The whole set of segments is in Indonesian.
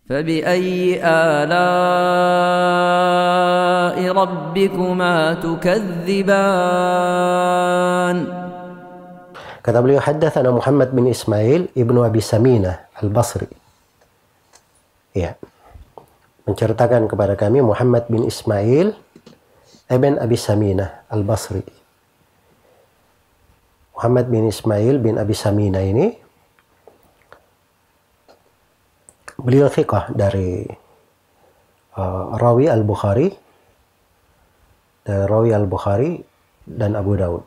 فبأي آلاء ربكما تكذبان. Kata beliau, haddatsana Muhammad bin Ismail ibnu Abi Saminah al-Basri. Ya. Menceritakan kepada kami Muhammad bin Ismail ibn Abi Saminah al-Basri. Muhammad bin Ismail bin Abi Saminah ini beliau thiqah dari rawi al-Bukhari, dan Abu Daud.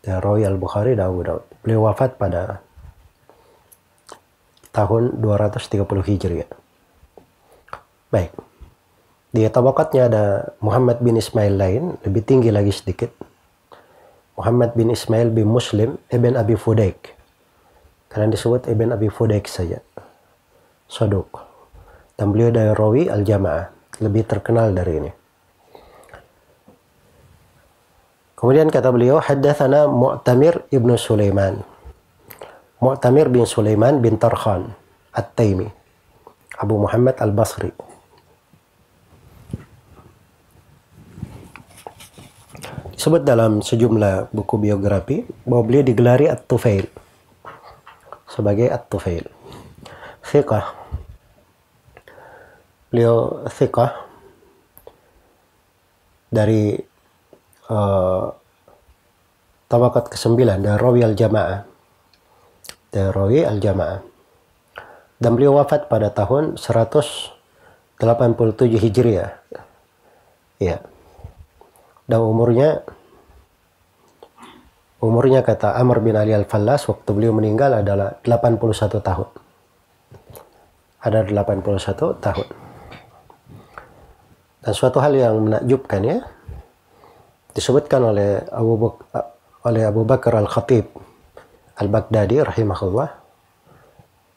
Dari rawi al-Bukhari dan Abu Daud. Beliau wafat pada tahun 230 Hijriah. Baik. Di tabaqatnya ada Muhammad bin Ismail lain, lebih tinggi lagi sedikit. Muhammad bin Ismail bin Muslim ibn Abi Fudaik. Karena disebut ibn Abi Fudaik saja. Saduq. Dan beliau dari rawi al-Jama'ah, lebih terkenal dari ini. Kemudian kata beliau, haddatsana Mu'tamir ibnu Sulaiman. Mu'tamir bin Sulaiman bin Tarkhan At-Taimi, Abu Muhammad al-Basri. Disebut dalam sejumlah buku biografi bahwa beliau digelari At-Tufail, sebagai At-Tufail. Thiqah. Beliau thiqah dari tabaqat ke-9 dari rawi al-Jama'ah. Dari rawi al-Jama'ah. Dan beliau wafat pada tahun 187 Hijriah. Ya. Dan umurnya kata Amr bin Ali al-Fallas waktu beliau meninggal adalah 81 tahun. Ada 81 tahun. Dan suatu hal yang menakjubkan ya, disebutkan oleh Abu Bakar al-Khatib al-Baghdadi rahimahullah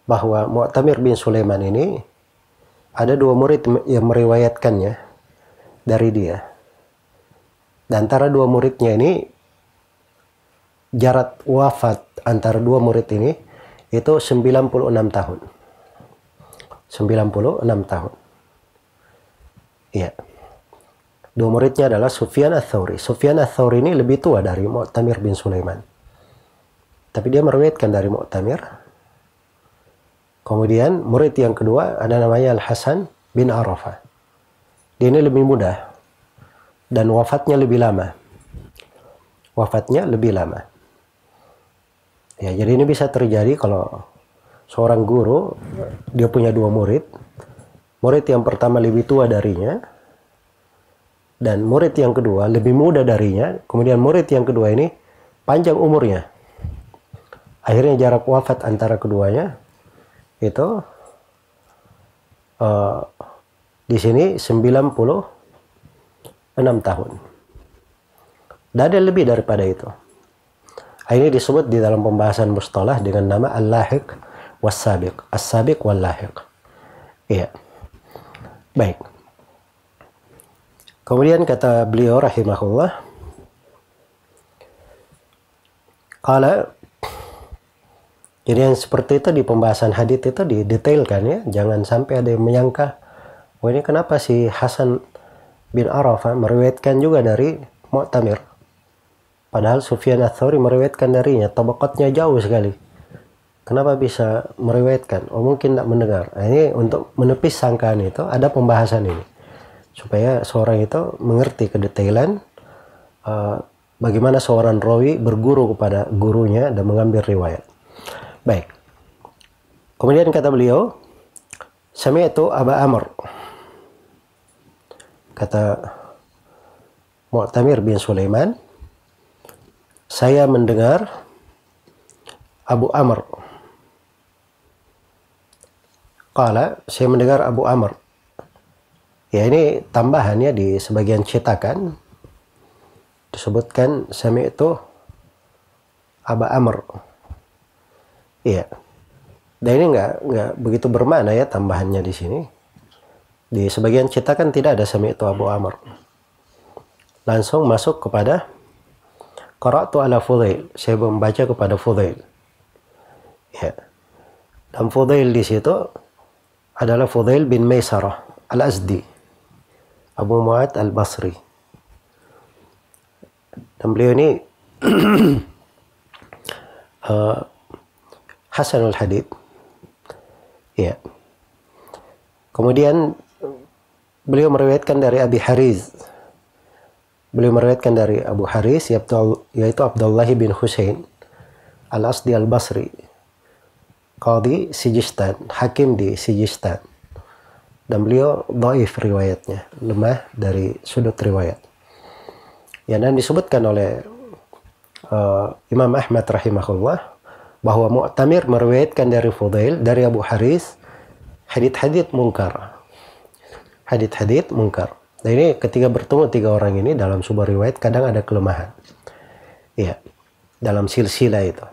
bahwa Mu'tamir bin Sulaiman ini ada dua murid yang meriwayatkannya dari dia. Dan antara dua muridnya ini, jarak wafat antara dua murid ini itu 96 tahun. 96 tahun. Iya. Dua muridnya adalah Sufyan ats-Tsauri. Sufyan ats-Tsauri ini lebih tua dari Mu'tamir bin Sulaiman. Tapi dia meriwayatkan dari Mu'tamir. Kemudian murid yang kedua ada namanya Al-Hasan bin Arafah. Dia ini lebih muda dan wafatnya lebih lama. Ya, jadi ini bisa terjadi kalau seorang guru dia punya dua murid. Murid yang pertama lebih tua darinya dan murid yang kedua lebih muda darinya. Kemudian murid yang kedua ini panjang umurnya. Akhirnya jarak wafat antara keduanya itu di sini 96 tahun. Dan ada lebih daripada itu. Ini disebut di dalam pembahasan mustalah dengan nama al-lahiq was-sabiq. As-sabiq wal-lahiq. Iya. Baik. Kemudian kata beliau rahimahullah, qala, jadi yang seperti itu di pembahasan hadits itu didetailkan ya, jangan sampai ada yang menyangka, oh ini kenapa si Hasan bin Arafah meriwayatkan juga dari Mu'tamir, padahal Sufyan ats-Tsauri meriwayatkan darinya, tabaqatnya jauh sekali. Kenapa bisa meriwayatkan? Oh mungkin tidak mendengar. Nah, ini untuk menepis sangkaan itu ada pembahasan ini. Supaya seorang itu mengerti kedetailan bagaimana seorang rawi berguru kepada gurunya dan mengambil riwayat. Baik. Kemudian kata beliau, sami'tu Aba Amr. Kata Mu'tamir bin Sulaiman, saya mendengar Abu Amr. Qala, saya mendengar Abu Amr. Ya ini tambahannya di sebagian cetakan disebutkan sami'tu Aba Amr. Iya. Dan ini nggak begitu bermakna ya tambahannya di sini. Di sebagian cetakan tidak ada sami'tu Abu Amr. Langsung masuk kepada qara'tu ala Fudail. Saya membaca kepada Fudail. Ya. Dan Fudail di situ adalah Fudail bin Maisarah Al-Azdi, Abu Mu'ad Al-Basri. Dan beliau ini Hasanul Hadith. Ya. Kemudian beliau meriwayatkan dari Abi Hariz. Beliau meriwayatkan dari Abu Haris, yaitu Abdullah bin Husain Al-Asdi Al-Basri, Qadhi Sijistan, hakim di Sijistan. Dan beliau dhaif riwayatnya, lemah dari sudut riwayat. Ya, dan disebutkan oleh Imam Ahmad rahimahullah bahwa Mu'tamir meriwayatkan dari Fudail, dari Abu Haris, hadits-hadits mungkar. Hadits-hadits mungkar. Nah, ini ketika bertemu tiga orang ini dalam sebuah riwayat kadang ada kelemahan. Ya, dalam silsilah itu.